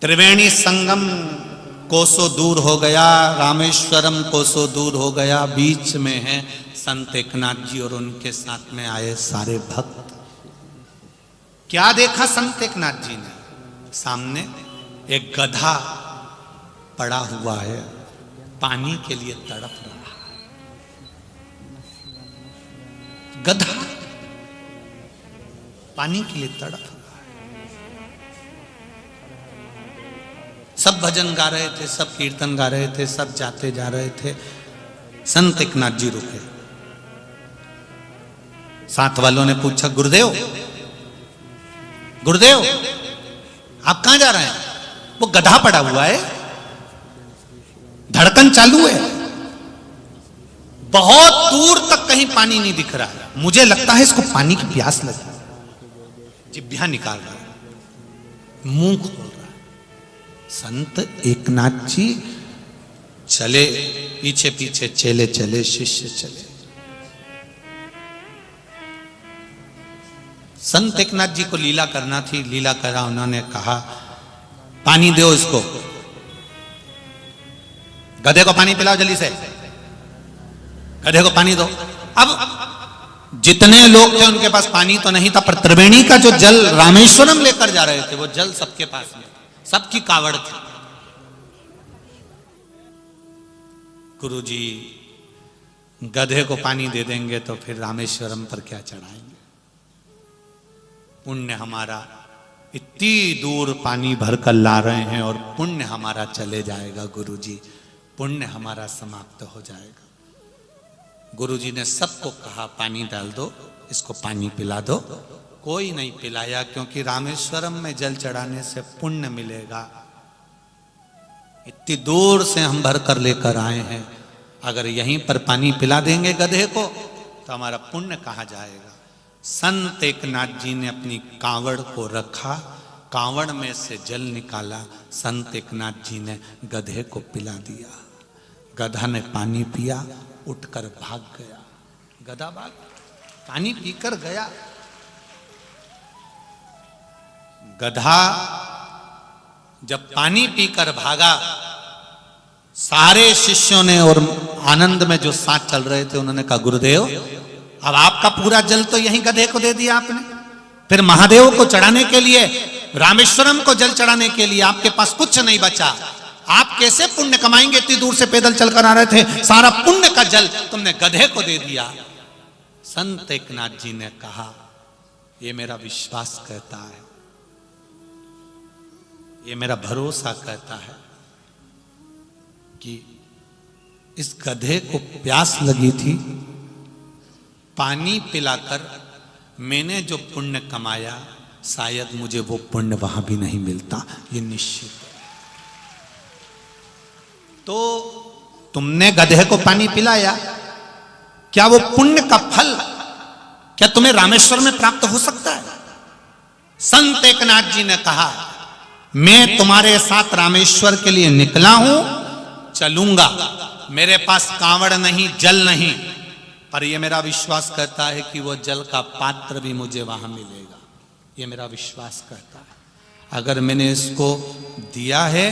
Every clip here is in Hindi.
त्रिवेणी संगम कोसों दूर हो गया, रामेश्वरम कोसों दूर हो गया, बीच में है संत एकनाथ जी और उनके साथ में आए सारे भक्त। क्या देखा संत एकनाथ जी ने? सामने एक गधा पड़ा हुआ है, पानी के लिए तड़प रहा है। गधा पानी के लिए तड़प रहा है। सब भजन गा रहे थे, सब कीर्तन गा रहे थे, सब जाते जा रहे थे। संत एकनाथ जी रुके। साथ वालों ने पूछा, गुरुदेव गुरुदेव आप कहां जा रहे हैं? वो गधा पड़ा हुआ है, धड़कन चालू है, बहुत दूर तक कहीं पानी नहीं दिख रहा है, मुझे लगता है इसको पानी की प्यास लगी। जिभ्या निकाल रहा है, मुंह खोल रहा है। संत एकनाथ जी चले, पीछे पीछे चेले चले, शिष्य चले। संत एकनाथ जी को लीला करना थी, लीला करा। उन्होंने कहा, पानी दो इसको, गधे को पानी पिलाओ जल्दी से, गधे को पानी दो। अब जितने लोग थे उनके पास पानी तो नहीं था, पर त्रिवेणी का जो जल रामेश्वरम लेकर जा रहे थे वो जल सबके पास में, सबकी कावड़ थी। गुरुजी गधे को पानी दे देंगे तो फिर रामेश्वरम पर क्या चढ़ाएंगे? पुण्य हमारा, इतनी दूर पानी भरकर ला रहे हैं और पुण्य हमारा चले जाएगा। गुरुजी पुण्य हमारा समाप्त हो जाएगा। गुरुजी ने सबको कहा, पानी डाल दो, इसको पानी पिला दो। कोई नहीं पिलाया, क्योंकि रामेश्वरम में जल चढ़ाने से पुण्य मिलेगा। इतनी दूर से हम भर कर लेकर आए हैं, अगर यहीं पर पानी पिला देंगे गधे को तो हमारा पुण्य कहाँ जाएगा? संत एकनाथ जी ने अपनी कांवड़ को रखा, कांवड़ में से जल निकाला, संत एकनाथ जी ने गधे को पिला दिया। गधा ने पानी पिया, उठकर भाग गया। गधा भाग, पानी पीकर गया। गधा जब पानी पीकर भागा, सारे शिष्यों ने और आनंद में जो साथ चल रहे थे उन्होंने कहा, गुरुदेव अब आपका पूरा जल तो यहीं गधे को दे दिया आपने, फिर महादेव को चढ़ाने के लिए, रामेश्वरम को जल चढ़ाने के लिए आपके पास कुछ नहीं बचा। आप कैसे पुण्य कमाएंगे? इतनी दूर से पैदल चलकर आ रहे थे, सारा पुण्य का जल तुमने गधे को दे दिया। संत एकनाथ जी ने कहा, ये मेरा विश्वास कहता है, ये मेरा भरोसा कहता है कि इस गधे को प्यास लगी थी, पानी पिलाकर मैंने जो पुण्य कमाया, शायद मुझे वो पुण्य वहां भी नहीं मिलता, ये निश्चित है। तो तुमने गधे को पानी पिलाया, क्या वो पुण्य का फल क्या तुम्हें रामेश्वर में प्राप्त हो सकता है? संत एकनाथ जी ने कहा, मैं तुम्हारे साथ रामेश्वर के लिए निकला हूं, चलूंगा। मेरे पास कांवड़ नहीं, जल नहीं, पर यह मेरा विश्वास कहता है कि वो जल का पात्र भी मुझे वहां मिलेगा। ये मेरा विश्वास कहता है। अगर मैंने इसको दिया है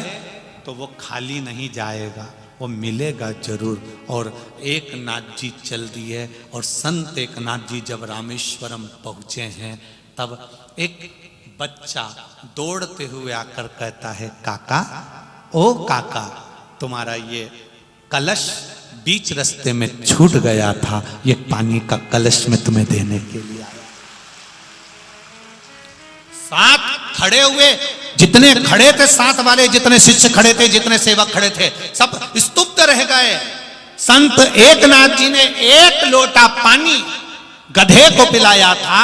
तो वो खाली नहीं जाएगा, वो मिलेगा जरूर। और एकनाथ जी चल दिए। और संत एकनाथ जी जब रामेश्वरम पहुंचे हैं, तब एक बच्चा दौड़ते हुए आकर कहता है, काका, ओ काका, तुम्हारा ये कलश बीच रास्ते में छूट गया था, ये पानी का कलश में तुम्हें देने के लिए आया। साथ खड़े हुए जितने खड़े थे, साथ वाले जितने शिष्य खड़े थे, जितने सेवक खड़े थे, सब स्तुप्त रह गए। संत एकनाथ जी ने एक लोटा पानी गधे को पिलाया था,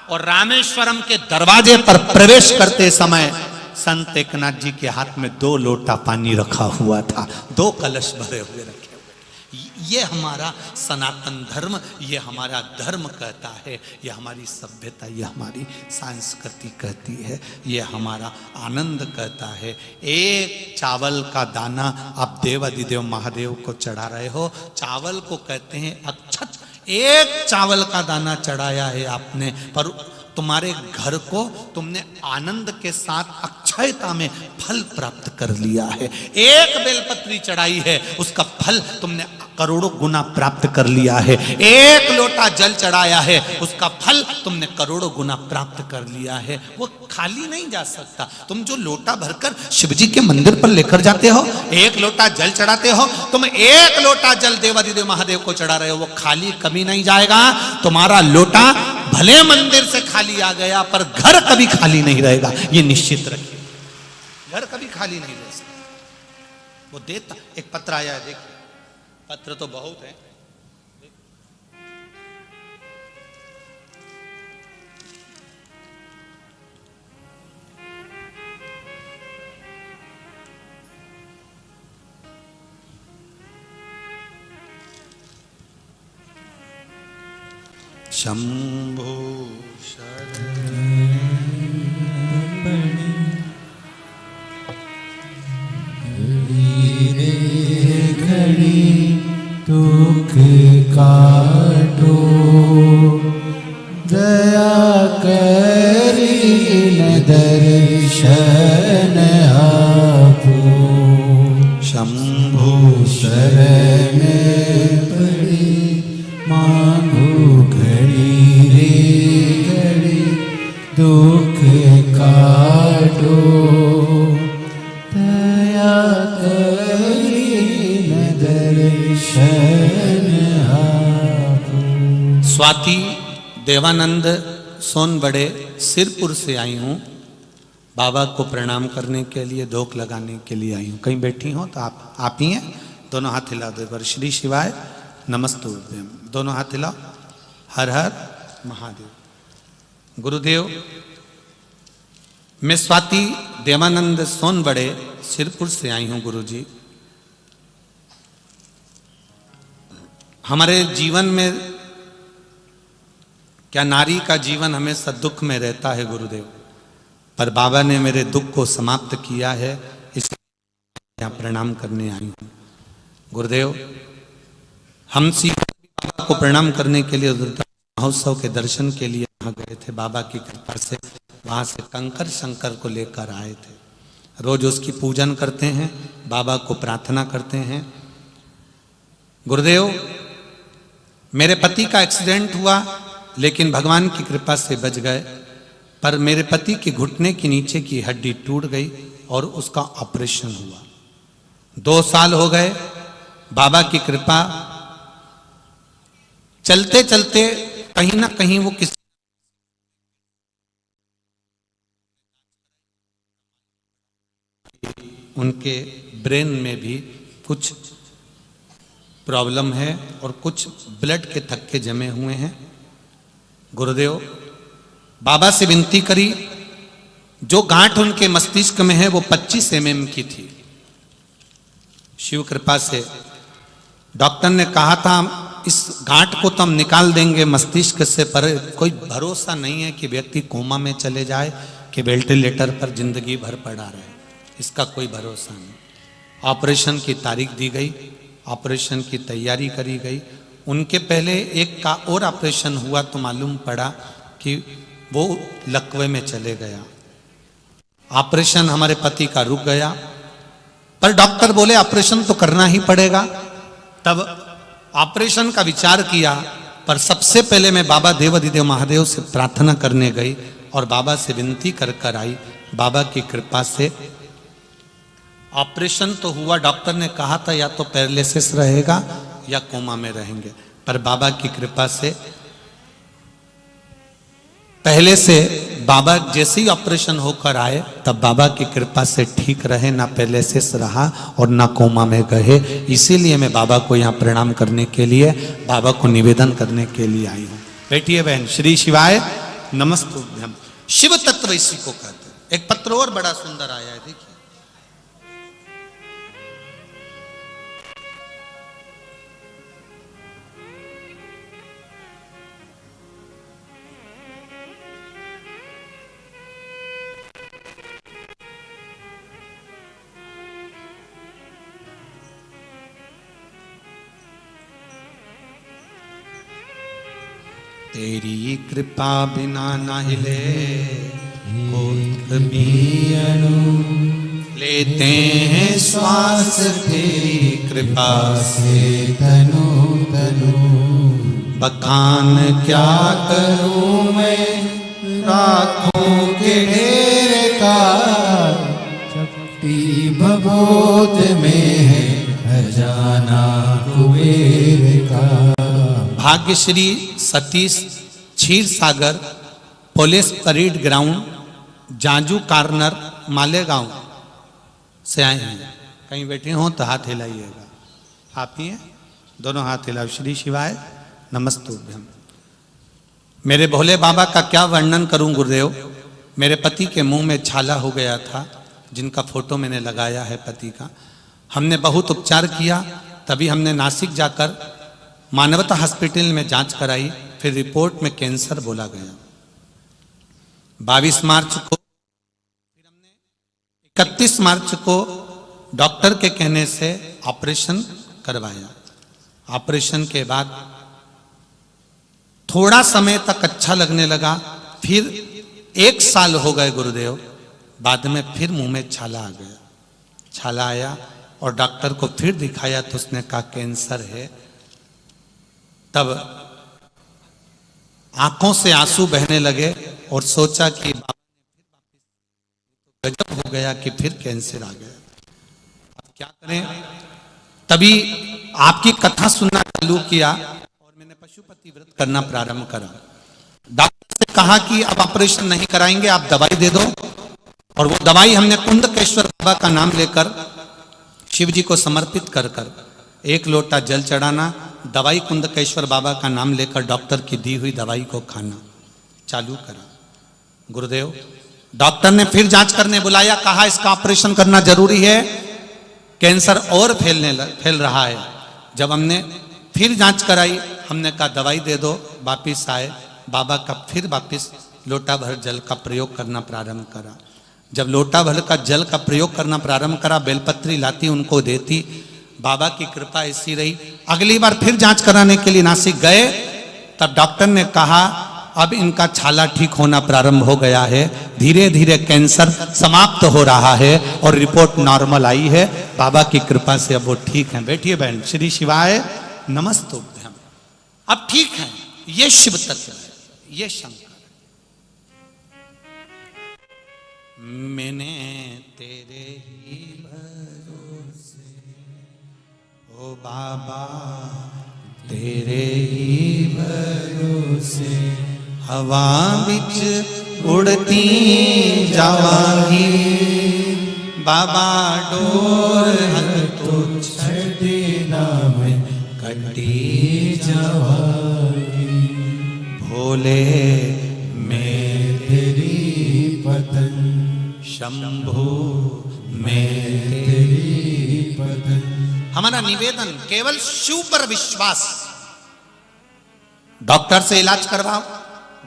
और रामेश्वरम के दरवाजे पर प्रवेश करते समय संत एकनाथ जी के हाथ में 2 लोटा पानी रखा हुआ था, 2 कलश भरे हुए रखे हुए। ये हमारा सनातन धर्म, ये हमारा धर्म कहता है, ये हमारी सभ्यता, ये हमारी संस्कृति कहती है, ये हमारा आनंद कहता है। एक चावल का दाना आप देवाधिदेव महादेव को चढ़ा रहे हो, चावल को कहते हैं अक्षत। एक चावल का दाना चढ़ाया है आपने, पर तुम्हारे घर को तुमने आनंद के साथ अक्षयता में फल प्राप्त कर लिया है। एक बेलपत्री चढ़ाई है, उसका फल तुमने करोड़ों गुना प्राप्त कर लिया है। एक लोटा जल चढ़ाया है, उसका फल तुमने करोड़ों गुना प्राप्त कर लिया है। वो खाली नहीं जा सकता। तुम जो लोटा भरकर शिवजी के मंदिर पर लेकर जाते हो, एक लोटा जल चढ़ाते हो, तुम एक लोटा जल देवादिदेव महादेव को चढ़ा रहे हो, वो खाली कभी नहीं जाएगा। तुम्हारा लोटा भले मंदिर से खाली आ गया, पर घर कभी खाली नहीं रहेगा, ये निश्चित रखिए। घर कभी खाली नहीं रह सकता। वो देता। एक पत्र आया है, देखिए, पत्र तो बहुत है। शंभो घड़ी दुख काटो, दया करी न दर्शन आपो। शंभो शरण पड़ी मांगो घड़ी रे घड़ी दुख काटो, दया करी न दर्शन आपो। स्वाति देवानंद सोनबड़े सिरपुर से आई हूँ। बाबा को प्रणाम करने के लिए, धोख लगाने के लिए आई हूँ। कहीं बैठी हो तो आप ही हैं। दोनों हाथ हिला दो एक बार। श्री शिवाय नमस्तुभ्यम। दोनों हाथ हिलाओ। हर हर महादेव। गुरुदेव, मैं स्वाति देवानंद सोनबड़े सिरपुर से आई हूँ। गुरुजी, हमारे जीवन में क्या नारी का जीवन हमेशा दुख में रहता है गुरुदेव, पर बाबा ने मेरे दुख को समाप्त किया है, इसलिए यहाँ प्रणाम करने आई हूँ। गुरुदेव, हम बाबा को प्रणाम करने के लिए महोत्सव के दर्शन के लिए वहाँ गए थे। बाबा की कृपा से वहाँ से कंकर शंकर को लेकर आए थे। रोज उसकी पूजन करते हैं, बाबा को प्रार्थना करते हैं। गुरुदेव, मेरे पति का एक्सीडेंट हुआ, लेकिन भगवान की कृपा से बच गए। पर मेरे पति के घुटने के नीचे की हड्डी टूट गई और उसका ऑपरेशन हुआ। 2 साल हो गए। बाबा की कृपा, चलते चलते कहीं ना कहीं वो किसी उनके ब्रेन में भी कुछ प्रॉब्लम है और कुछ ब्लड के थक्के जमे हुए हैं। गुरुदेव, बाबा से विनती करी, जो गांठ उनके मस्तिष्क में है वो 25 mm की थी। शिव कृपा से डॉक्टर ने कहा था इस गांठ को तो हम निकाल देंगे मस्तिष्क से, पर कोई भरोसा नहीं है कि व्यक्ति कोमा में चले जाए कि वेंटिलेटर पर जिंदगी भर पड़ा रहे, इसका कोई भरोसा नहीं। ऑपरेशन की तारीख दी गई, ऑपरेशन की तैयारी करी गई। उनके पहले एक का और ऑपरेशन हुआ तो मालूम पड़ा कि वो लकवे में चले गया। ऑपरेशन हमारे पति का रुक गया, पर डॉक्टर बोले ऑपरेशन तो करना ही पड़ेगा। तब ऑपरेशन का विचार किया, पर सबसे पहले मैं बाबा देवादिदेव महादेव से प्रार्थना करने गई और बाबा से विनती कर कर आई। बाबा की कृपा से ऑपरेशन तो हुआ। डॉक्टर ने कहा था या तो पैरालिसिस रहेगा या कोमा में रहेंगे, पर बाबा की कृपा से पहले से बाबा जैसे ही ऑपरेशन होकर आए तब बाबा की कृपा से ठीक रहे, ना पैरालिसिस रहा और ना कोमा में गए। इसीलिए मैं बाबा को यहाँ प्रणाम करने के लिए, बाबा को निवेदन करने के लिए आई हूँ। बैठिए बहन। श्री शिवाय नमस्तुभ्यम। शिव तत्व इसी को कहते हैं। एक पत्र और बड़ा सुंदर आया है, देखिए। तेरी कृपा बिना ना हिले भी अणु लेते हैं श्वास तेरी कृपा से। से तनु तनु बखान क्या करूं मैं राखों के ढेर का, चपटी भभूत में है खजाना कुबेर का। Bhagyashree Satish Kshirsagar police parade ground Janju corner Malegaon से आए हैं। कहीं बैठे हो तो हाथ हिलाइएगा। आप ही हैं, दोनों हाथ हिलाओ। श्री शिवाय नमस्तुभ्यम। मेरे भोले बाबा का क्या वर्णन करूं गुरुदेव। मेरे पति के मुंह में छाला हो गया था, जिनका फोटो मैंने लगाया है पति का। हमने बहुत उपचार किया, तभी हमने नासिक जाकर मानवता हॉस्पिटल में जांच कराई, फिर रिपोर्ट में कैंसर बोला गया। 22 मार्च को, 31 मार्च को डॉक्टर के कहने से ऑपरेशन करवाया। ऑपरेशन के बाद थोड़ा समय तक अच्छा लगने लगा, फिर 1 साल हो गए गुरुदेव, बाद में फिर मुंह में छाला आ गया। छाला आया और डॉक्टर को फिर दिखाया तो उसने कहा कैंसर है। तब आंखों से आंसू बहने लगे और सोचा कि गजब हो गया कि फिर कैंसर आ गया, अब क्या करें। तभी आपकी कथा सुनना चालू किया और मैंने पशुपति व्रत करना प्रारंभ करा। डॉक्टर से कहा कि अब ऑपरेशन नहीं कराएंगे, आप दवाई दे दो। और वो दवाई हमने कुंदकेश्वर बाबा का नाम लेकर शिव जी को समर्पित कर कर 1 लोटा जल चढ़ाना, दवाई कुंदकेश्वर बाबा का नाम लेकर डॉक्टर की दी हुई दवाई को खाना चालू करा। गुरुदेव, डॉक्टर ने फिर जांच करने बुलाया, कहा इसका ऑपरेशन करना जरूरी है, कैंसर और फैल रहा है। जब हमने फिर जांच कराई, हमने कहा दवाई दे दो। वापिस आए, बाबा का फिर वापिस लोटा भर जल का प्रयोग करना प्रारंभ करा। जब लोटा भर का जल का प्रयोग करना प्रारंभ करा, बेलपत्री लाती उनको देती, बाबा की कृपा ऐसी रही। अगली बार फिर जांच कराने के लिए नासिक गए, तब डॉक्टर ने कहा अब इनका छाला ठीक होना प्रारंभ हो गया है, धीरे धीरे कैंसर समाप्त हो रहा है और रिपोर्ट नॉर्मल आई है। बाबा की कृपा से अब वो ठीक हैं। बैठिए बहन। श्री शिवाय नमस्तुभ्यम। अब ठीक है, ये शिव तत्व है, ये शंकर। मैंने तेरे ही भरोसे ओ बाबा, तेरे ही भरोसे हवा बिच उड़ती जावांगी। बाबा डोर हल तो छड़ी नाम कटी जावागी। भोले मैं तेरी पतन, शंभु में तेरी पतन। हमारा निवेदन केवल शिव पर विश्वास। डॉक्टर से इलाज करवाओ,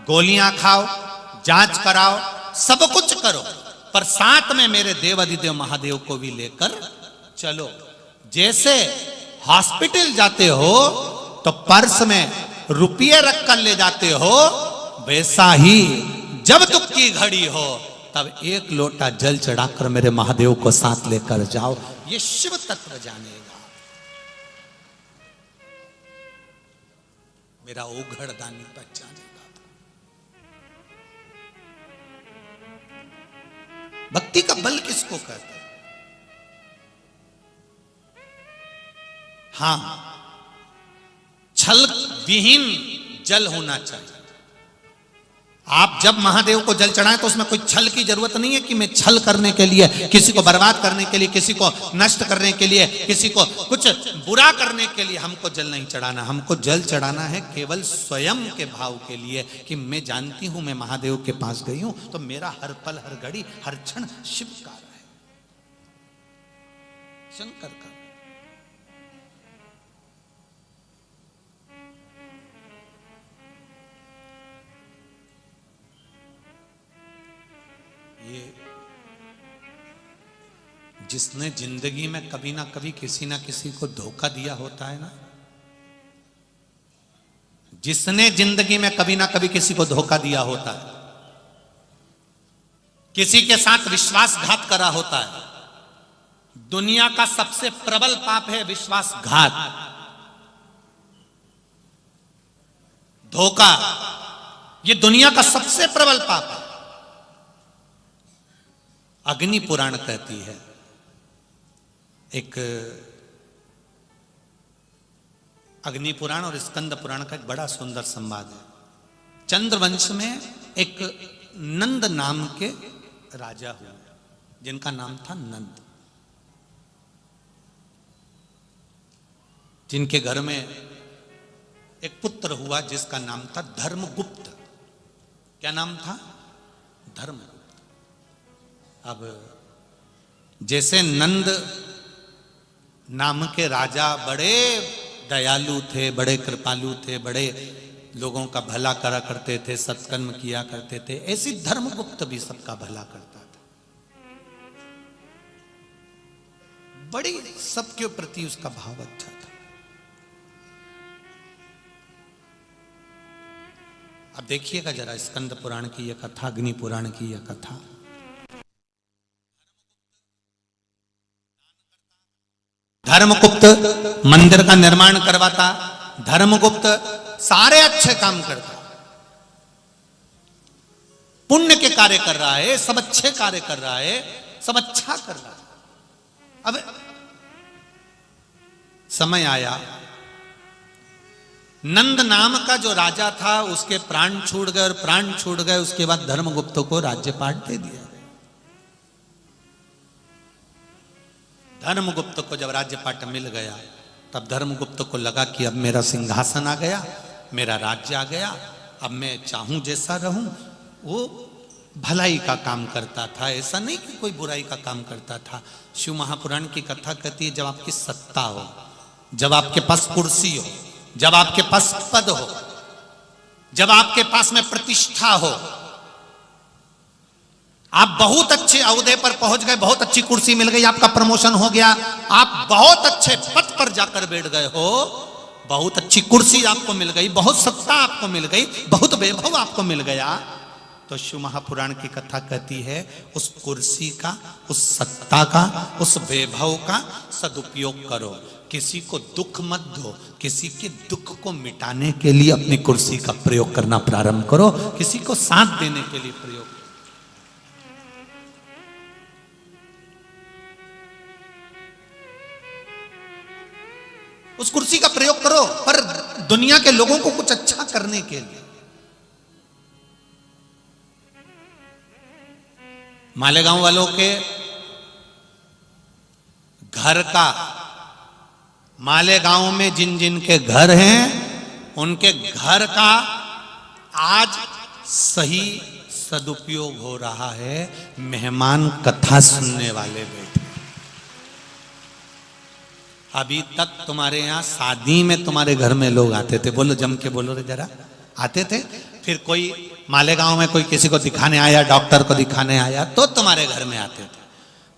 गोलियां खाओ, जांच कराओ, सब कुछ करो, पर साथ में मेरे देव अधिदेव महादेव को भी लेकर चलो। जैसे हॉस्पिटल जाते हो तो पर्स में रुपये रखकर ले जाते हो, वैसा ही जब दुख की घड़ी हो तब 1 लोटा जल चढ़ाकर मेरे महादेव को साथ लेकर जाओ। ये शिव तत्व जानेगा। मेरा ओघड़ दानी पहचानेगा। भक्ति का बल किसको कहते हैं? हां, छल विहीन जल होना चाहिए। आप जब महादेव को जल चढ़ाएं तो उसमें कोई छल की जरूरत नहीं है कि मैं छल करने के लिए, किसी को बर्बाद करने के लिए, किसी को नष्ट करने के लिए, किसी को कुछ बुरा करने के लिए हमको जल नहीं चढ़ाना। हमको जल चढ़ाना है केवल स्वयं के भाव के लिए कि मैं जानती हूं मैं महादेव के पास गई हूं तो मेरा हर पल, हर घड़ी, हर क्षण शिव का है, शंकर का। ये जिसने जिंदगी में कभी ना कभी किसी ना किसी को धोखा दिया होता है ना, जिसने जिंदगी में कभी ना कभी किसी को धोखा दिया होता है, किसी के साथ विश्वासघात करा होता है, दुनिया का सबसे प्रबल पाप है विश्वासघात, धोखा। यह दुनिया का सबसे प्रबल पाप है। अग्नि पुराण कहती है, एक अग्नि पुराण और स्कंद पुराण का एक बड़ा सुंदर संवाद है। चंद्रवंश में एक नंद नाम के राजा हुए, जिनका नाम था नंद, जिनके घर में एक पुत्र हुआ जिसका नाम था धर्मगुप्त। क्या नाम था? धर्मगुप्त। अब जैसे नंद नाम के राजा बड़े दयालु थे, बड़े कृपालु थे, बड़े लोगों का भला करा करते थे, सत्कर्म किया करते थे, ऐसी धर्मगुप्त भी सबका भला करता था। बड़ी सबके प्रति उसका भाव अच्छा था। अब देखिएगा जरा स्कंद पुराण की यह कथा, अग्नि पुराण की यह कथा। धर्मगुप्त मंदिर का निर्माण करवाता, धर्मगुप्त सारे अच्छे काम करता, पुण्य के कार्य कर रहा है, सब अच्छे कार्य कर रहा है, सब अच्छा कर रहा है। अब समय आया, नंद नाम का जो राजा था उसके प्राण छूट गए, और प्राण छूट गए उसके बाद धर्मगुप्त को राज्यपाठ दे दिया। धर्मगुप्त को जब राज्यपाठ मिल गया तब धर्मगुप्त को लगा कि अब मेरा सिंहासन आ गया, मेरा राज्य आ गया, अब मैं चाहूं जैसा रहूं। वो भलाई का काम करता था, ऐसा नहीं कि कोई बुराई का काम करता था। शिव महापुराण की कथा कहती है, जब आपकी सत्ता हो, जब आपके पास कुर्सी हो, जब आपके पास पद हो, जब आपके पास में प्रतिष्ठा हो, आप बहुत अच्छे अहदे पर पहुंच गए, बहुत अच्छी कुर्सी मिल गई, आपका प्रमोशन हो गया, आप बहुत अच्छे पद पर जाकर बैठ गए हो, बहुत अच्छी कुर्सी आपको मिल गई, बहुत सत्ता आपको मिल गई, बहुत वैभव आपको मिल गया, तो शिव महापुराण की कथा कहती है उस कुर्सी का, उस सत्ता का, उस वैभव का सदुपयोग करो। किसी को दुख मत दो, किसी के दुख को मिटाने के लिए अपनी कुर्सी का प्रयोग करना प्रारंभ करो, किसी को साथ देने के लिए प्रयोग करो। उस कुर्सी का प्रयोग करो, पर दुनिया के लोगों को कुछ अच्छा करने के लिए। मालेगांव वालों के घर का, मालेगांव में जिन जिन के घर हैं उनके घर का आज सही सदुपयोग हो रहा है। मेहमान कथा सुनने वाले बैठे। अभी तक तुम्हारे यहां शादी में तुम्हारे घर में लोग आते थे, बोलो जम के बोलो रे जरा, आते थे। फिर कोई मालेगांव में कोई किसी को दिखाने आया, डॉक्टर को दिखाने आया, तो तुम्हारे घर में आते थे।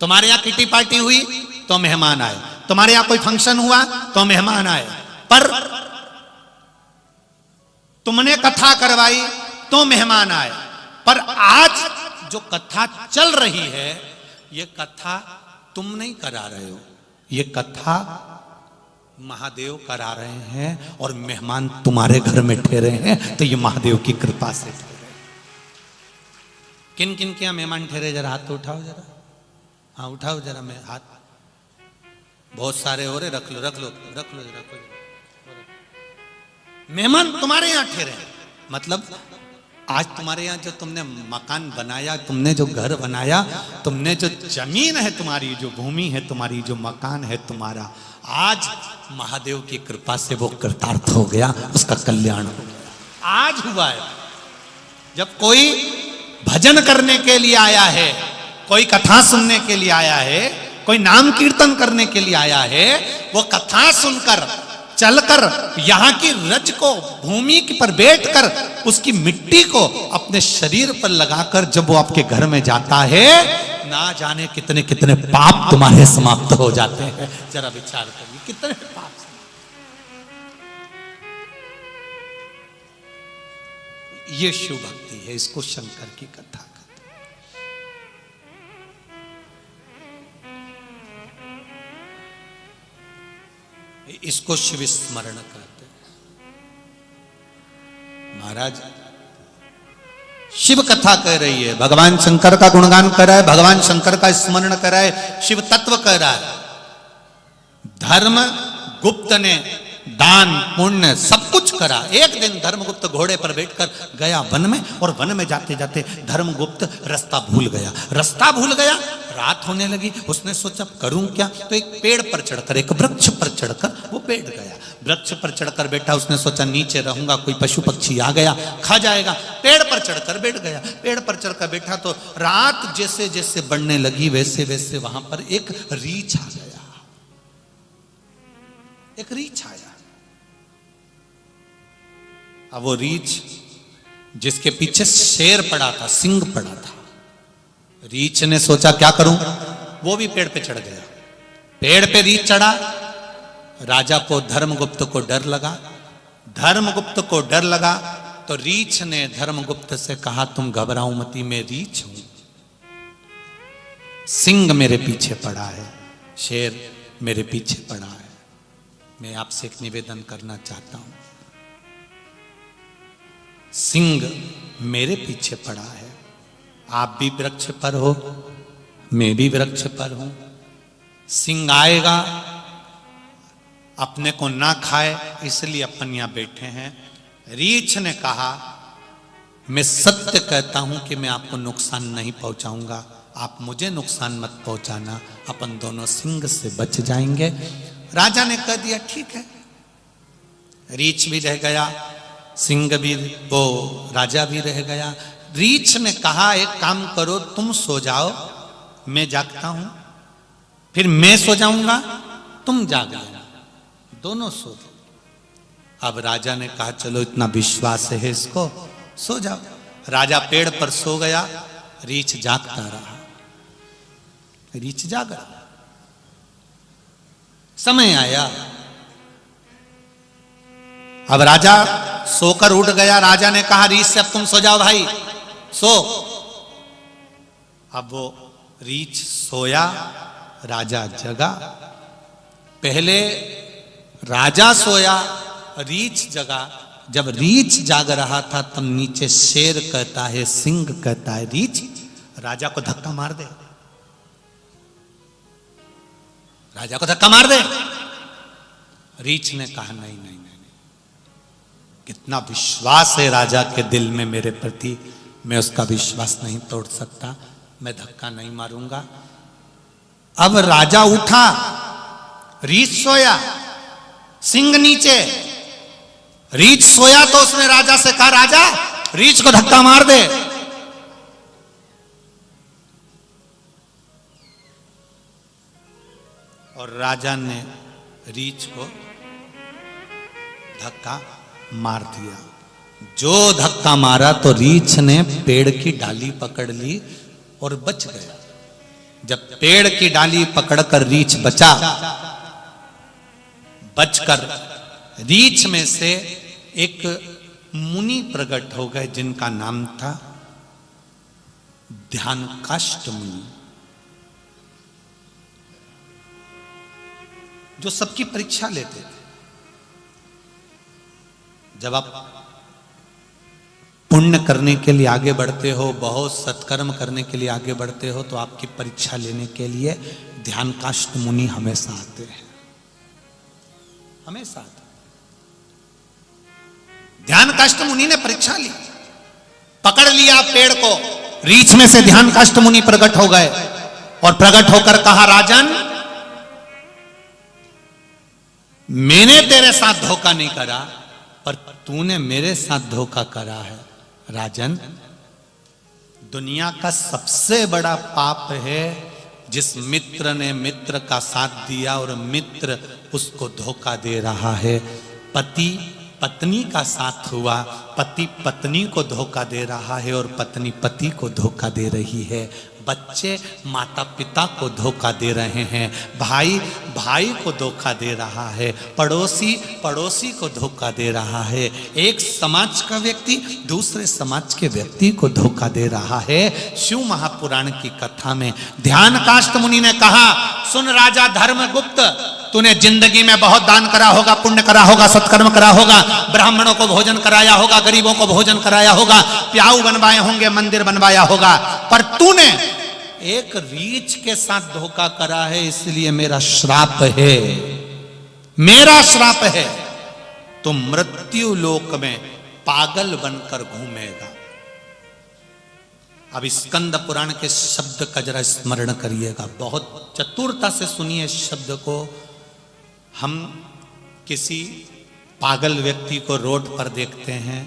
तुम्हारे यहां किटी पार्टी हुई तो मेहमान आए, तुम्हारे यहां कोई फंक्शन हुआ तो मेहमान आए, पर तुमने कथा करवाई तो मेहमान आए। पर आज जो कथा चल रही है, ये कथा तुम नहीं करा रहे हो, ये कथा महादेव करा रहे हैं, और मेहमान तुम्हारे घर में ठहरे हैं, तो ये महादेव की कृपा से ठहरे। किन किन के यहां मेहमान ठहरे? जरा हाथ तो उठाओ जरा, हाँ उठाओ जरा, मैं हाथ, बहुत सारे हो रहे, रख लो रख लो रख लो रख लो। मेहमान तुम्हारे यहां ठहरे हैं, मतलब आज तुम्हारे यहां जो तुमने मकान बनाया, तुमने जो घर बनाया, तुमने जो जमीन है तुम्हारी, जो भूमि है तुम्हारी, जो मकान है तुम्हारा, आज महादेव की कृपा से वो कृतार्थ हो गया, उसका कल्याण हो गया। आज हुआ है। जब कोई भजन करने के लिए आया है, कोई कथा सुनने के लिए आया है, कोई नाम कीर्तन करने के लिए आया है, वो कथा सुनकर चलकर यहां की रज को, भूमि पर बैठकर उसकी मिट्टी को अपने शरीर पर लगाकर जब वो आपके घर में जाता है, ना जाने कितने कितने पाप तुम्हारे समाप्त हो जाते हैं। जरा विचार करिए, कितने पाप। ये शिव भक्ति है, इसको शंकर की कथा कहते हैं, इसको शिव स्मरण कहते हैं। महाराज शिव कथा कह रही है, भगवान शंकर का गुणगान कर रहा है, भगवान शंकर का स्मरण कर रहा है, शिव तत्व कह रहा है। धर्म गुप्त ने दान पुण्य सब कुछ करा। एक दिन धर्मगुप्त घोड़े पर बैठकर गया वन में, और वन में जाते जाते धर्मगुप्त रास्ता भूल गया। रात होने लगी, उसने सोचा करूं क्या, तो एक पेड़ पर चढ़कर, एक वृक्ष पर चढ़कर वो बैठ गया। वृक्ष पर चढ़कर बैठा, उसने सोचा नीचे रहूंगा, कोई पशु पक्षी आ गया खा जाएगा। पेड़ पर चढ़कर बैठ गया। पेड़ पर चढ़कर बैठा तो रात जैसे जैसे बढ़ने लगी वैसे वैसे वहां पर एक रीछ आ गया। एक रीछ आया। अब वो रीछ जिसके पीछे शेर पड़ा था, सिंह पड़ा था। रीछ ने सोचा क्या करूं, वो भी पेड़ पे चढ़ गया। पेड़ पे रीछ चढ़ा। राजा को धर्मगुप्त को डर लगा। तो रीछ ने धर्मगुप्त से कहा तुम घबराओ मती, मैं रीछ हूं, सिंह मेरे पीछे पड़ा है, शेर मेरे पीछे पड़ा है। मैं आपसे एक निवेदन करना चाहता हूं, सिंह मेरे पीछे पड़ा है, आप भी वृक्ष पर हो, मैं भी वृक्ष पर हूं। सिंह आएगा, अपने को ना खाए, इसलिए अपन यहां बैठे हैं। रीछ ने कहा मैं सत्य कहता हूं कि मैं आपको नुकसान नहीं पहुंचाऊंगा, आप मुझे नुकसान मत पहुंचाना, अपन दोनों सिंह से बच जाएंगे। राजा ने कह दिया ठीक है। रीछ भी रह गया, सिंह भी, वो राजा भी रह गया। रीछ ने कहा एक काम करो, तुम सो जाओ, मैं जागता हूं, फिर मैं सो जाऊंगा, तुम जाग लेना, दोनों सो जाओ। अब राजा ने कहा चलो इतना विश्वास है इसको, सो जाओ। राजा पेड़ पर सो गया, रीछ जागता रहा। रीछ जाग रहा। समय आया, अब राजा सोकर उठ गया। राजा ने कहा रीछ से अब तुम सो जाओ भाई, सो। अब वो रीछ सोया, राजा जगा। पहले राजा सोया, रीछ जगा। जब रीछ जाग रहा था तब नीचे शेर कहता है, सिंह कहता है रीछ राजा को धक्का मार दे, राजा को धक्का मार दे। रीछ ने कहा नहीं नहीं नहीं, कितना विश्वास है राजा के दिल में मेरे प्रति, मैं उसका विश्वास नहीं तोड़ सकता, मैं धक्का नहीं मारूंगा। अब राजा उठा, रीछ सोया, सिंह नीचे। रीछ सोया तो उसने राजा से कहा राजा रीछ को धक्का मार दे। और राजा ने रीछ को धक्का मार दिया। जो धक्का मारा तो रीछ ने पेड़ की डाली पकड़ ली और बच गया। जब पेड़ की डाली पकड़कर रीछ बचा, बचकर रीछ में से एक मुनि प्रकट हो गए जिनका नाम था ध्यानकाष्ठ मुनि, जो सबकी परीक्षा लेते थे। जब आप पुण्य करने के लिए आगे बढ़ते हो, बहुत सत्कर्म करने के लिए आगे बढ़ते हो, तो आपकी परीक्षा लेने के लिए ध्यानकाष्ठ मुनि हमेशा आते हैं, हमेशा आते। ध्यानकाष्ठ मुनि ने परीक्षा ली, पकड़ लिया पेड़ को। रीछ में से ध्यानकाष्ठ मुनि प्रकट हो गए और प्रकट होकर कहा राजन, मैंने तेरे साथ धोखा नहीं करा, पर तूने मेरे साथ धोखा करा है। राजन, दुनिया का सबसे बड़ा पाप है जिस मित्र ने मित्र का साथ दिया और मित्र उसको धोखा दे रहा है। पति पत्नी का साथ हुआ, पति पत्नी को धोखा दे रहा है और पत्नी पति को धोखा दे रही है, बच्चे माता पिता को धोखा दे रहे हैं, भाई भाई को धोखा दे रहा है, पड़ोसी पड़ोसी को धोखा दे रहा है, एक समाज का व्यक्ति दूसरे समाज के व्यक्ति को धोखा दे रहा है। शिव महापुराण की कथा में ध्यानकाष्ट मुनि ने कहा, सुन राजा धर्मगुप्त, तूने जिंदगी में बहुत दान करा होगा, पुण्य करा होगा, सत्कर्म करा होगा, ब्राह्मणों को भोजन कराया होगा, गरीबों को भोजन कराया होगा, प्याऊ बनवाए होंगे, मंदिर बनवाया होगा, पर तूने एक रीछ के साथ धोखा करा है, इसलिए मेरा श्राप है, मेरा श्राप है, तो मृत्यु लोक में पागल बनकर घूमेगा। अब स्कंद पुराण के शब्द का जरा स्मरण करिएगा, बहुत चतुरता से सुनिए शब्द को। हम किसी पागल व्यक्ति को रोड पर देखते हैं,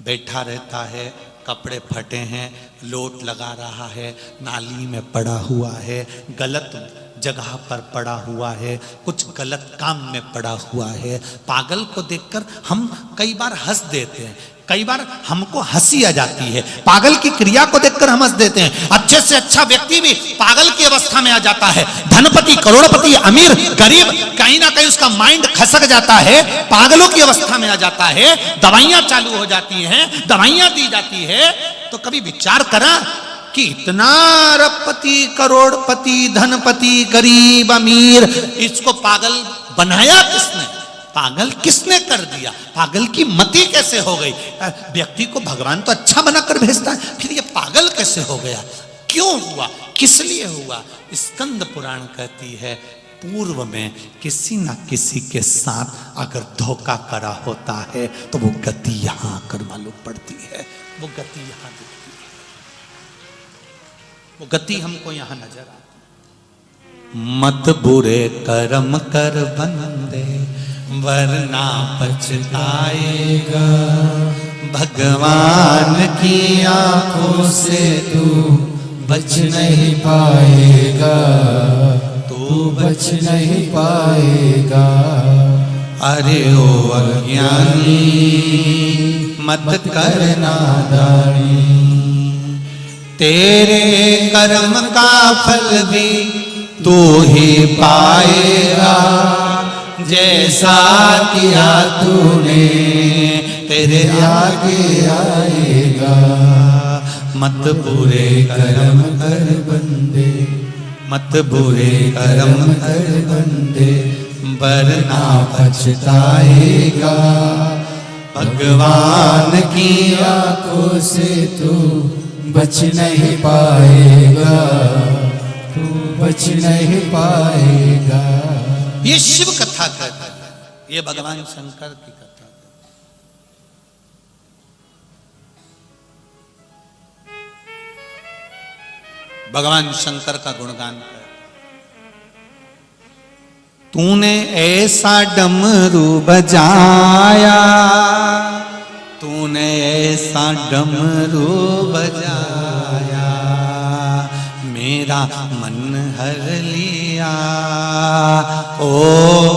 बैठा रहता है, कपड़े फटे हैं, लोट लगा रहा है, नाली में पड़ा हुआ है, गलत जगह पर पड़ा हुआ है, कुछ गलत काम में पड़ा हुआ है। पागल को देखकर हम कई बार हंस देते हैं, कई बार हमको हंसी आ जाती है, पागल की क्रिया को देखकर हम हंस देते हैं। अच्छे से अच्छा व्यक्ति भी पागल की अवस्था में आ जाता है, धनपति करोड़पति अमीर गरीब कहीं ना कहीं उसका माइंड खसक जाता है, पागलों की अवस्था में आ जाता है, दवाइयां चालू हो जाती हैं, दवाइयां दी जाती है। तो कभी विचार करा कि इतना अरबपति करोड़पति धनपति गरीब अमीर, इसको पागल बनाया किसने? पागल किसने कर दिया? पागल की मति कैसे हो गई? व्यक्ति को भगवान तो अच्छा बनाकर भेजता है, फिर ये पागल कैसे हो गया? क्यों हुआ? किस लिए हुआ? स्कंद पुराण कहती है, पूर्व में किसी ना किसी के साथ अगर धोखा करा होता है तो वो गति यहां आकर मालूम पड़ती है, वो गति यहां दिखती है, वो गति हमको यहां नजर आती। मत बुरे कर्म कर बंदे वरना पछताएगा, भगवान की आंखों से तू बच नहीं पाएगा, तू बच नहीं पाएगा। अरे ओ अज्ञानी मत कर नादानी, तेरे कर्म का फल भी तू ही पाएगा, जैसा किया तूने तेरे आगे आएगा। मत बुरे कर्म कर बंदे, मत बुरे कर्म कर बंदे वरना पछताएगा, भगवान की आंखों से तू बच नहीं पाएगा, तू बच नहीं पाएगा। ये शिव कथा कहता है, ये भगवान शंकर की कथा है। भगवान शंकर का गुणगान करता, तूने ऐसा डमरू बजाया, तूने ऐसा डमरू बजाया, मेरा मन हर लिया, ओ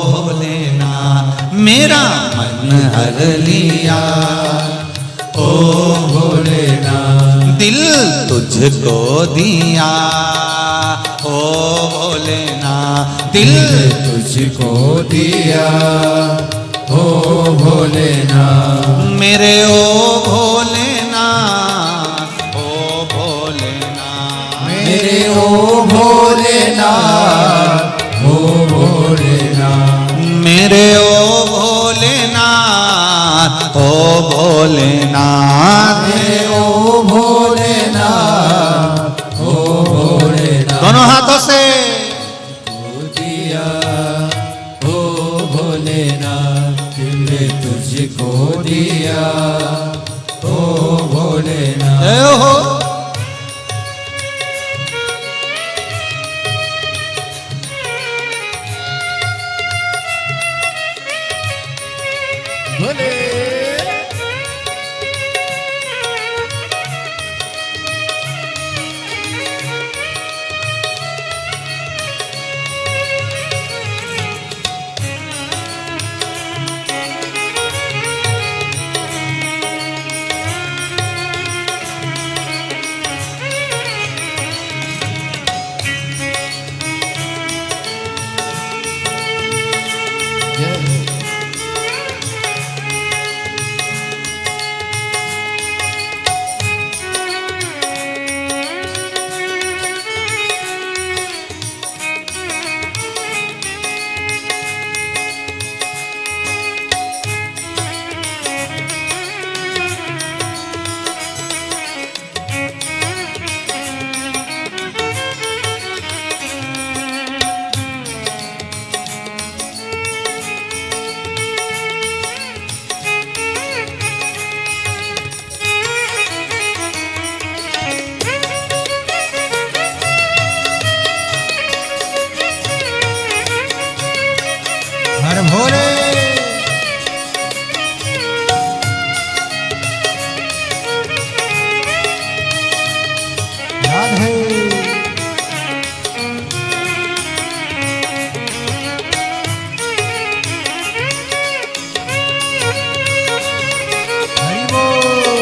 भोलेनाथ मेरा मन हर लिया, ओ भोलेनाथ दिल तुझको दिया, ओ भोलेनाथ दिल तुझको दिया, ओ भोलेनाथ मेरे ओ भोलेनाथ, ओ भोलेनाथ मेरे ओ भोलेनाथ, ओ भोलेनाथ मेरे ओ भोलेनाथ, ओ भोलेनाथ मेरे ओ भोलेनाथ, ओ भोलेनाथ दोनों हाथों से दिया, ओ भोलेनाथ दिल तुझको दिया, ओ भोलेनाथ। जय हो। भोले हर भोले राधे हरि बोल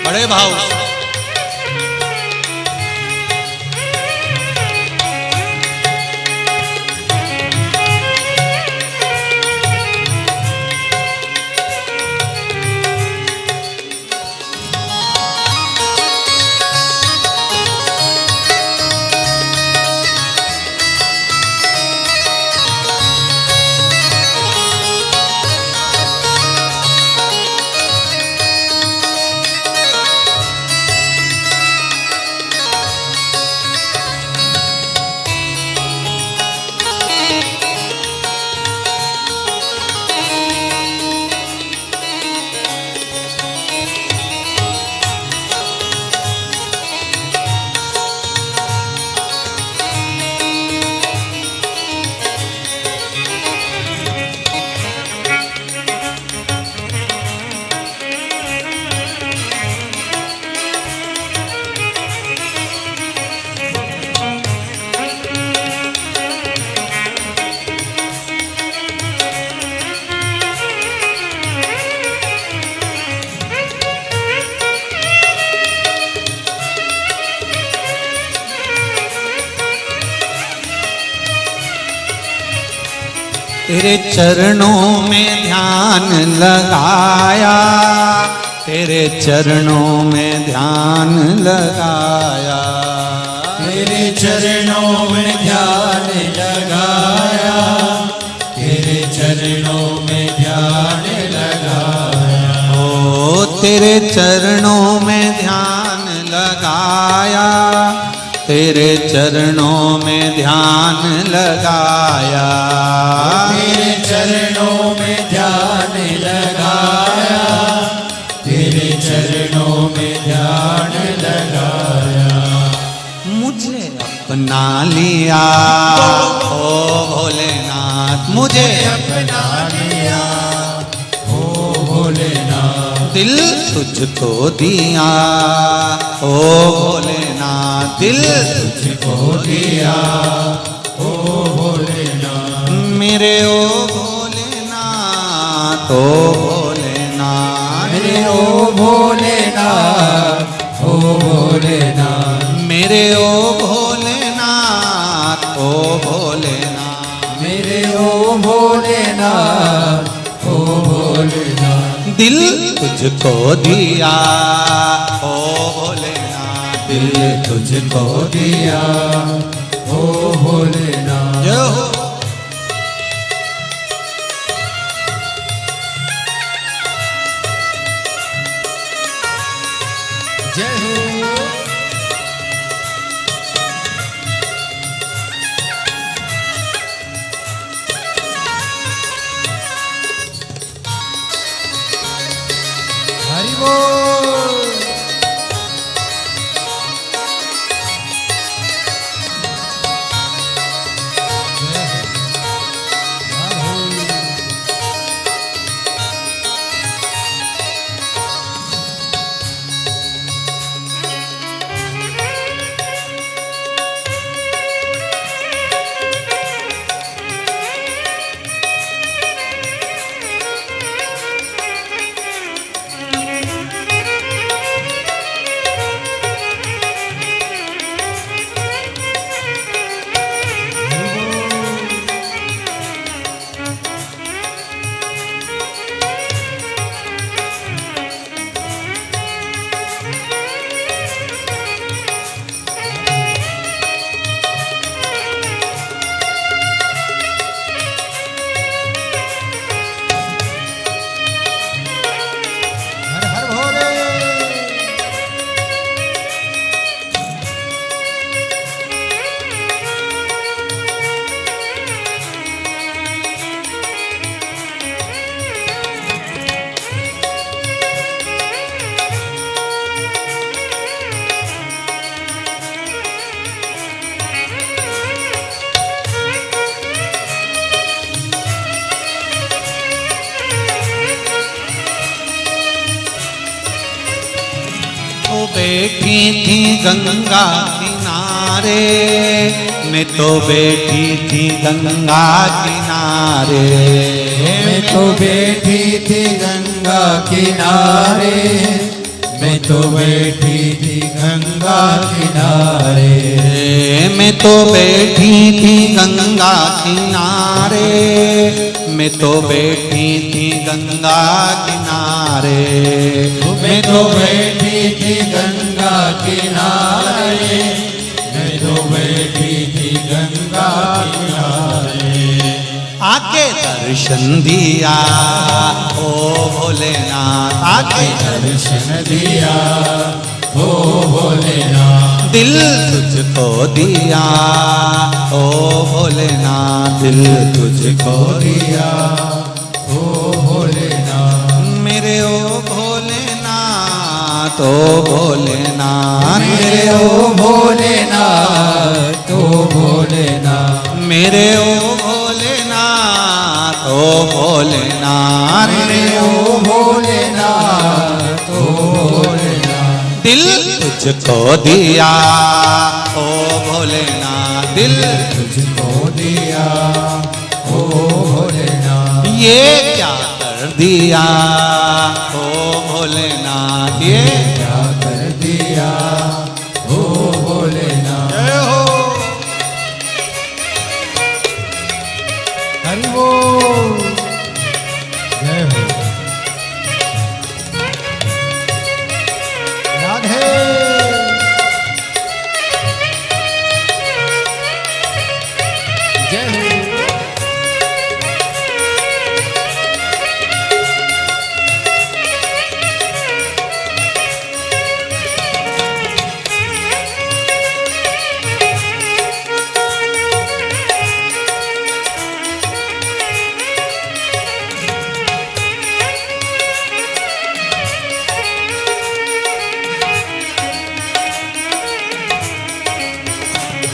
बड़े भाव तेरे चरणों में ध्यान लगाया, तेरे चरणों में ध्यान लगाया, तेरे चरणों में ध्यान लगाया, तेरे चरणों में ध्यान लगाया, ओ तेरे चरणों में ध्यान लगाया, तेरे चरणों में ध्यान लगाया, तेरे चरणों में ध्यान लगाया, तेरे चरणों में ध्यान लगाया, मुझे अपना लिया ओ भोलेनाथ, मुझे अपना लिया ओ भोलेनाथ, दिल तुझको दिया ओ भोलेनाथ, दिल तुझको दिया ओ भोलेनाथ, मेरे ओ भोलेनाथ, ओ भोलेनाथ, मेरे ओ भोलेनाथ, ओ भोलेनाथ, मेरे ओ भोलेनाथ, ओ भोलेनाथ, मेरे ओ भोलेनाथ, ओ भोलेनाथ, दिल तुझको दिया ओ भोलेनाथ, दिल तुझको दिया ओ भोलेनाथ, जय हो। जय हो। हरि बोल। बैठी थी गंगा किनारे, मैं तो बैठी थी गंगा किनारे, मैं तो बैठी थी गंगा किनारे, मैं तो बैठी थी गंगा किनारे, मैं तो बैठी थी गंगा किनारे, मैं तो बैठी थी गंगा किनारे, मैं तो बैठी थी गंगा किनारे, मैं तो बैठी थी गंगा किनारे। आके दर्शन दिया ओ भोलेनाथ, आके दर्शन दिया ओ भोलेनाथ, दिल तुझको दिया ओ भोलेनाथ, दिल तुझको दिया ओ भोलेनाथ, मेरे ओ भोलेनाथ, ओ भोलेनाथ, मेरे ओ भोलेनाथ, ओ भोलेनाथ, मेरे ओ भोलेनाथ, ओ भोलेनाथ, मेरे ओ भोलेनाथ, ओ भोलेनाथ, दिल तुझको दिया ओ भोलेनाथ, दिल तुझको दिया ओ भोलेनाथ, ये क्या कर दिया ओ भोलेनाथ, ये क्या कर दिया ओ भोलेनाथ। जय हो। हरि बोल, जय हो। राधे जय हो।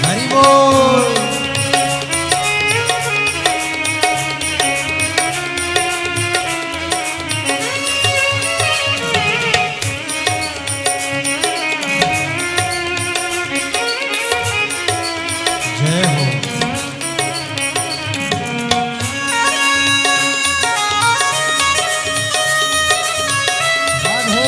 हरि बोल, जय हो। राधे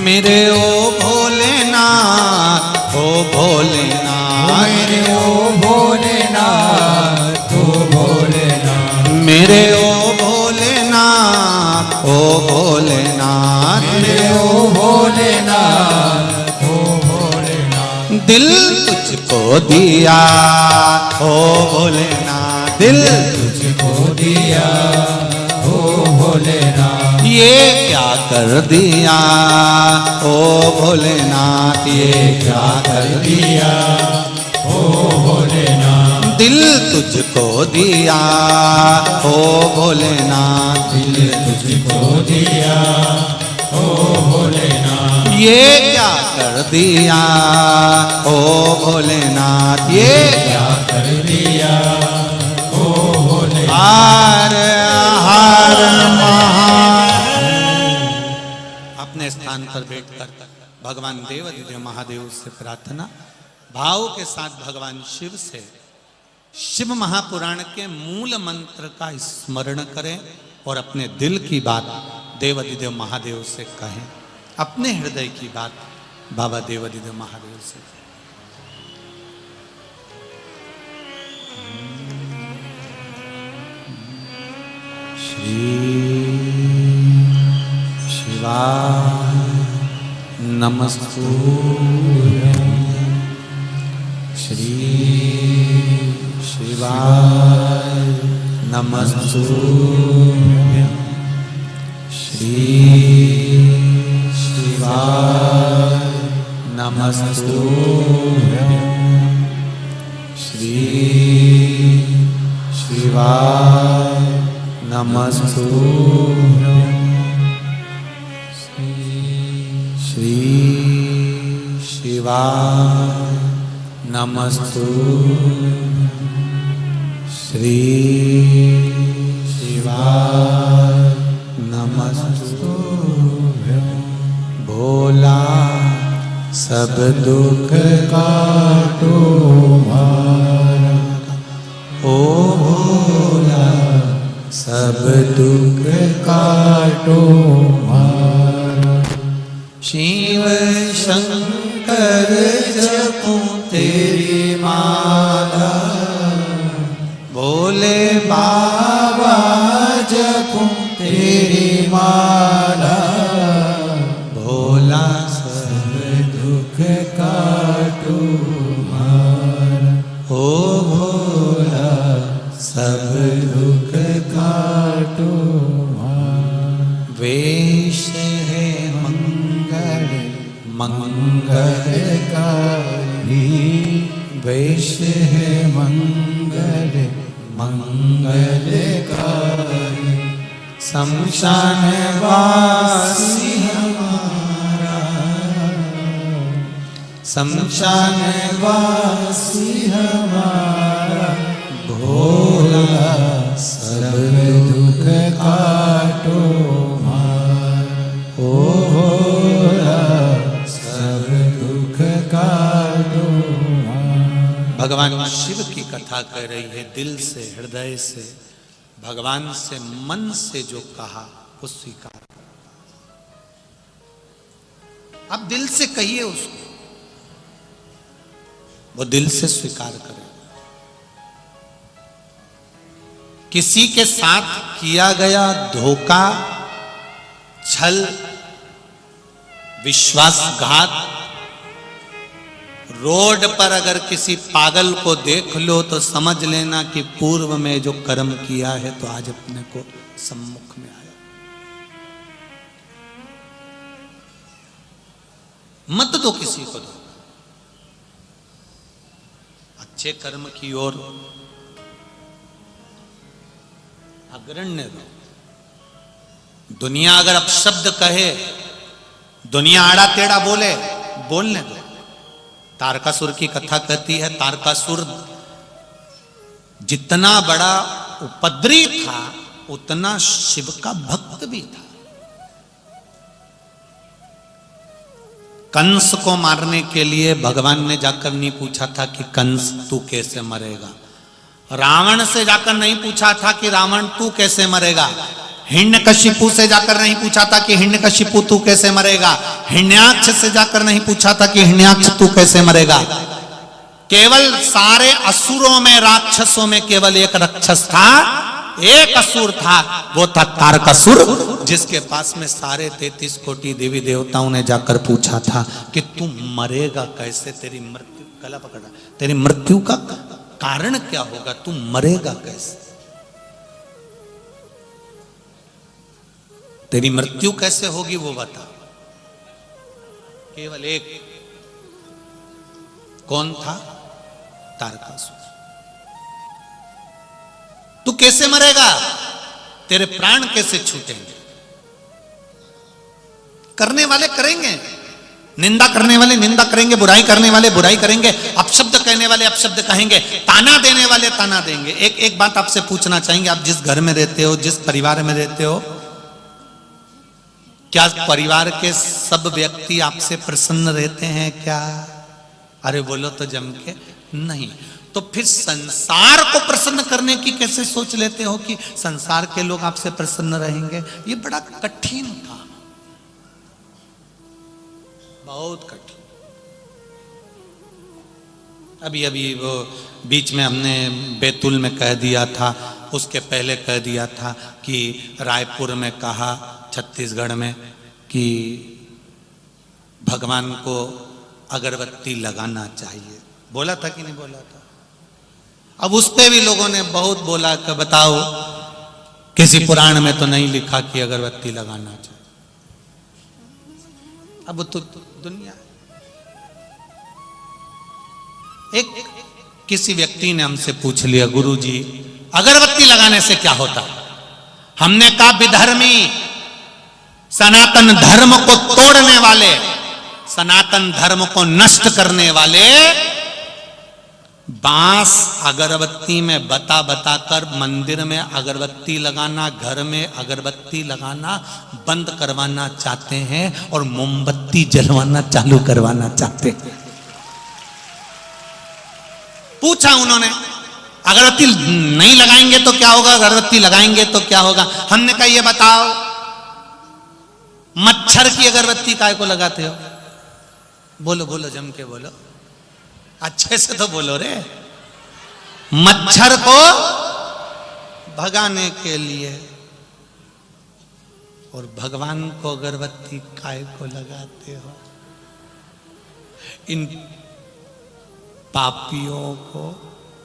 मेरे ओ भोलेनाथ, ओ भोलेनाथ, मेरे ओ भोलेनाथ, ओ भोलेनाथ, मेरे ओ भोलेनाथ, ओ भोलेनाथ, मेरे ओ भोलेनाथ, ओ भोलेनाथ, दिल तुझको दिया ओ भोलेनाथ, दिल तुझको दिया ओ भोलेनाथ, ये क्या कर दिया ओ भोलेनाथ, ये क्या कर दिया ओ भोलेनाथ, दिल तुझको दिया ओ भोलेनाथ, दिल तुझको दिया ओ भोलेनाथ, ये क्या कर दिया ओ भोलेनाथ, ये क्या कर दिया ओ भोलेनाथ। हर हर महा। अपने स्थान पर बैठकर भगवान देवादिदेव महादेव से प्रार्थना भाव के साथ भगवान शिव से शिव महापुराण के मूल मंत्र का स्मरण करें और अपने दिल की बात देवादिदेव महादेव से कहें, अपने हृदय की बात बाबा देवादिदेव महादेव से। शिवाय नमस्तुभ्यं श्री शिवाय नमस्तुभ्यं श्री शिवाय नमस्तुभ्यं श्री शिवाय नमस्तुभ्यं श्री शिवाय नमस्तुभ्यं श्री शिवाय नमस्तुभ्यं भोला सब दुख काटो मारा ओ भोला सब दुख काटो मारा शिव शंकर जपूं तेरी माला भोले बाबा जपूं तेरी माला भोला सब दुख काटो मारा ओ भोला सब दुख काटो मारा वेश है मंगल मंगलकारी वेश है मंगल मंगलकारी शमशान वासी हमारा शमशान वासी हमारा भोला सब दुख काटो मारा ओ भोला सब दुख काटो मारा। भगवान शिव की कथा कर रही है दिल से हृदय से भगवान से मन से जो कहा वो स्वीकार। आप दिल से कहिए उसको वो दिल से स्वीकार करे। किसी के साथ किया गया धोखा छल विश्वासघात रोड पर अगर किसी पागल को देख लो तो समझ लेना कि पूर्व में जो कर्म किया है तो आज अपने को सम्मुख में आया। मत दो किसी को दो अच्छे कर्म की ओर अग्रण्य दो। दुनिया अगर अपशब्द कहे दुनिया आड़ा टेढ़ा बोले बोलने दो। तारकासुर की कथा कहती है तारकासुर जितना बड़ा उपद्रवी था उतना शिव का भक्त भी था। कंस को मारने के लिए भगवान ने जाकर नहीं पूछा था कि कंस तू कैसे मरेगा। रावण से जाकर नहीं पूछा था कि रावण तू कैसे मरेगा। हिरण्यकशिपु से जाकर नहीं पूछा था कि हिरण्यकशिपु तू कैसे मरेगा। हिरण्याक्ष से जाकर नहीं पूछा था कि हिरण्याक्ष तू कैसे मरेगा। केवल सारे असुरों में राक्षसों में केवल एक राक्षस था एक असुर था वो था तारकासुर जिसके पास में सारे 33 कोटि देवी देवताओं ने जाकर पूछा था कि तू मरेगा कैसे। तेरी मृत्यु गला पकड़ा तेरी मृत्यु का कारण क्या होगा तू मरेगा कैसे। तेरी मृत्यु कैसे होगी वो बता। केवल एक कौन था तारकासुर। तू कैसे मरेगा तेरे प्राण कैसे छूटेंगे। करने वाले करेंगे निंदा करने वाले निंदा करेंगे बुराई करने वाले बुराई करेंगे अपशब्द कहने वाले अपशब्द कहेंगे ताना देने वाले ताना देंगे। एक बात आपसे पूछना चाहेंगे आप जिस घर में रहते हो जिस परिवार में रहते हो क्या परिवार के सब व्यक्ति आपसे प्रसन्न रहते हैं क्या। अरे बोलो तो जम के नहीं। तो फिर संसार को प्रसन्न करने की कैसे सोच लेते हो कि संसार के लोग आपसे प्रसन्न रहेंगे। ये बड़ा कठिन काम बहुत कठिन। अभी अभी वो बीच में हमने बैतूल में कह दिया था, उसके पहले कह दिया था कि रायपुर में कहा, छत्तीसगढ़ में, कि भगवान को अगरबत्ती लगाना चाहिए। बोला था कि नहीं बोला था? अब उस पे भी लोगों ने बहुत बोला कि बताओ किसी पुराण में तो नहीं लिखा कि अगरबत्ती लगाना चाहिए। अब तो दुनिया, एक किसी व्यक्ति ने हमसे पूछ लिया, गुरुजी अगरबत्ती लगाने से क्या होता है? हमने कहा विधर्मी, सनातन धर्म को तोड़ने वाले, सनातन धर्म को नष्ट करने वाले बांस अगरबत्ती में बता बता कर मंदिर में अगरबत्ती लगाना, घर में अगरबत्ती लगाना बंद करवाना चाहते हैं और मोमबत्ती जलवाना चालू करवाना चाहते हैं। पूछा उन्होंने, अगरबत्ती नहीं लगाएंगे तो क्या होगा, अगरबत्ती लगाएंगे तो क्या होगा? हमने कहा ये बताओ, मच्छर की अगरबत्ती काय को लगाते हो? बोलो बोलो, जम के बोलो, अच्छे से तो बोलो रे। मच्छर को भगाने के लिए। और भगवान को अगरबत्ती काय को लगाते हो? इन पापियों को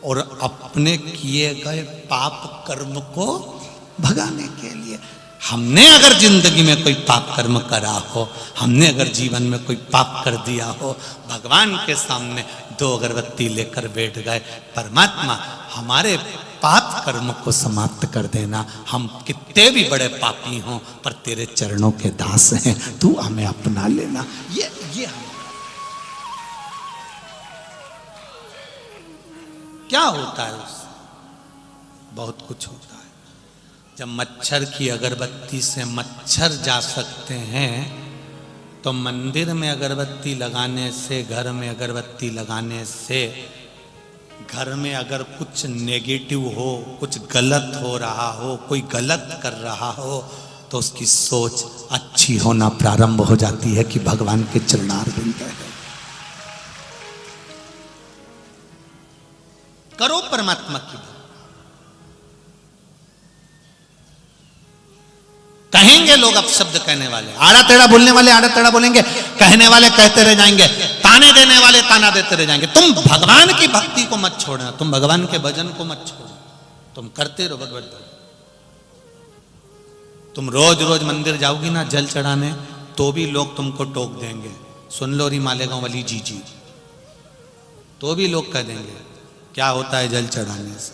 और अपने किए गए पाप कर्म को भगाने के लिए। हमने अगर जिंदगी में कोई पाप कर्म करा हो, हमने अगर जीवन में कोई पाप कर दिया हो, भगवान के सामने 2 अगरबत्ती लेकर बैठ गए, परमात्मा हमारे पाप कर्म को समाप्त कर देना। हम कितने भी बड़े पापी हों पर तेरे चरणों के दास हैं, तू हमें अपना लेना। ये क्या होता है उससे? बहुत कुछ होता है। जब मच्छर की अगरबत्ती से मच्छर जा सकते हैं, तो मंदिर में अगरबत्ती लगाने से, घर में अगरबत्ती लगाने से, घर में अगर कुछ नेगेटिव हो, कुछ गलत हो रहा हो, कोई गलत कर रहा हो, तो उसकी सोच अच्छी होना प्रारंभ हो जाती है कि भगवान के चरणारविंद है। करो परमात्मा की। कहेंगे लोग अपशब्द कहने वाले, आड़ा टेढ़ा बोलने वाले आड़ा टेढ़ा बोलेंगे, कहने वाले कहते रह जाएंगे, ताने देने वाले ताना देते रह जाएंगे। तुम भगवान की भक्ति को मत छोड़ना, तुम भगवान के भजन को मत छोड़ना, तुम करते रहो भगवत भजन। तुम रोज रोज मंदिर जाओगी ना जल चढ़ाने, तो भी लोग तुमको टोक देंगे, सुन लो री मालेगांव वाली जी, तो भी लोग कह देंगे क्या होता है जल चढ़ाने से।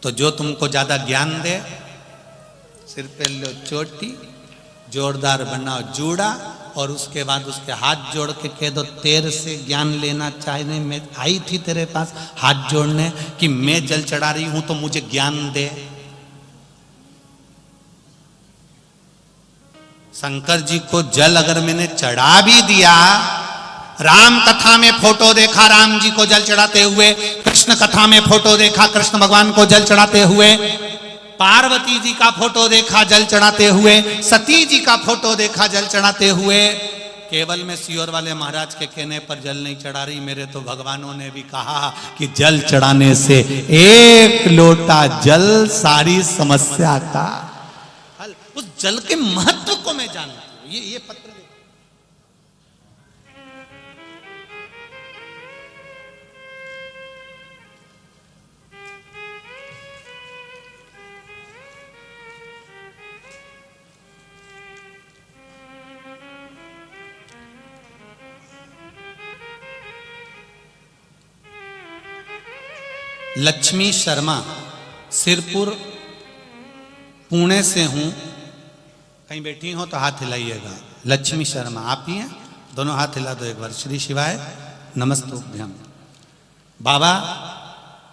तो जो तुमको ज्यादा ज्ञान दे, सिर पे लो चोटी, जोरदार बनाओ जूड़ा, और उसके बाद उसके हाथ जोड़ के कह दो तेरे से ज्ञान लेना चाहिए। मैं आई थी तेरे पास हाथ जोड़ने कि मैं जल चढ़ा रही हूं तो मुझे ज्ञान दे। शंकर जी को जल अगर मैंने चढ़ा भी दिया, राम कथा में फोटो देखा राम जी को जल चढ़ाते हुए, कृष्ण कथा में फोटो देखा कृष्ण भगवान को जल चढ़ाते हुए, पार्वती जी का फोटो देखा जल चढ़ाते हुए, सती जी का फोटो देखा जल चढ़ाते हुए, केवल में सियोर वाले महाराज के कहने पर जल नहीं चढ़ा रही, मेरे तो भगवानों ने भी कहा कि जल चढ़ाने से 1 लोटा जल सारी समस्या का हल। उस जल के महत्व को मैं जानता हूं। ये पत्र लक्ष्मी शर्मा, सिरपुर, पुणे से हूं। कहीं बैठी हो तो हाथ हिलाइएगा। लक्ष्मी शर्मा आप ही हैं? दोनों हाथ हिला दो एक बार। श्री शिवाय नमस्तुभ्यम। बाबा,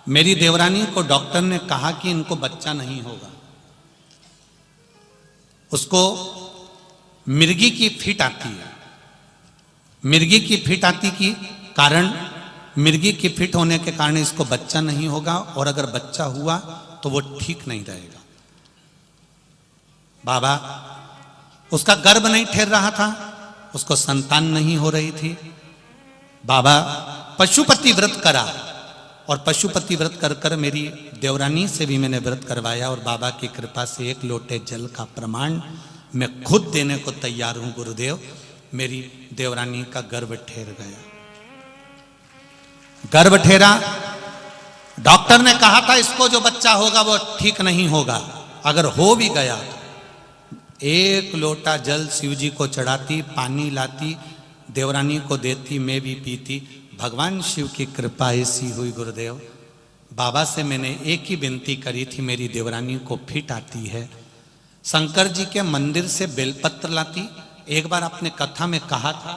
मेरी देवरानी को डॉक्टर ने कहा कि इनको बच्चा नहीं होगा। उसको मिर्गी की फिट आती है। मिर्गी की फिट आती की कारण, मिर्गी की फिट होने के कारण इसको बच्चा नहीं होगा, और अगर बच्चा हुआ तो वो ठीक नहीं रहेगा। बाबा, उसका गर्भ नहीं ठहर रहा था, उसको संतान नहीं हो रही थी। बाबा, पशुपति व्रत करा, और पशुपति व्रत कर कर मेरी देवरानी से भी मैंने व्रत करवाया, और बाबा की कृपा से 1 लोटे जल का प्रमाण मैं खुद देने को तैयार हूं गुरुदेव। मेरी देवरानी का गर्भ ठहर गया। गर्भ ठहरा, डॉक्टर ने कहा था इसको जो बच्चा होगा वो ठीक नहीं होगा, अगर हो भी गया तो 1 लोटा जल शिव जी को चढ़ाती, पानी लाती, देवरानी को देती, मैं भी पीती। भगवान शिव की कृपा ऐसी हुई गुरुदेव, बाबा से मैंने एक ही विनती करी थी, मेरी देवरानी को फिट आती है। शंकर जी के मंदिर से बेलपत्र लाती। एक बार आपने कथा में कहा था,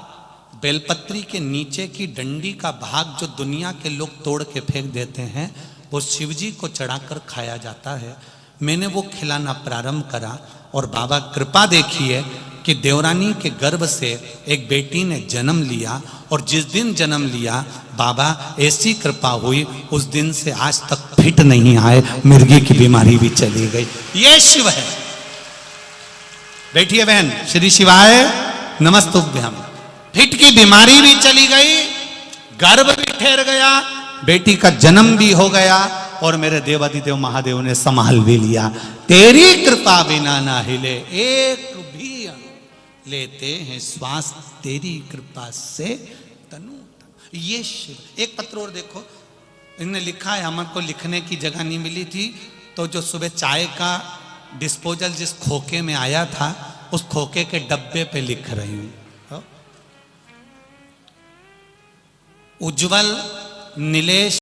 बेलपत्री के नीचे की डंडी का भाग जो दुनिया के लोग तोड़ के फेंक देते हैं, वो शिव जी को चढ़ाकर खाया जाता है। मैंने वो खिलाना प्रारंभ करा, और बाबा कृपा देखिए कि देवरानी के गर्भ से एक बेटी ने जन्म लिया, और जिस दिन जन्म लिया बाबा ऐसी कृपा हुई, उस दिन से आज तक फिट नहीं आए, मिर्गी की बीमारी भी चली गई। ये शिव है। बैठिए बहन, श्री शिवाय नमस्तुभ्यम। फिट की बीमारी भी चली गई, गर्भ भी ठहर गया, बेटी का जन्म भी हो गया, और मेरे देवादिदेव महादेव ने संभाल भी लिया। तेरी कृपा बिना ना हिले एक भी लेते हैं श्वास, तेरी कृपा से तनु। ये शिव। एक पत्र और देखो, इन्होंने लिखा है, हमको लिखने की जगह नहीं मिली थी, तो जो सुबह चाय का डिस्पोजल जिस खोके में आया था, उस खोके के डब्बे पे लिख रही हूं, उज्जवल नीलेश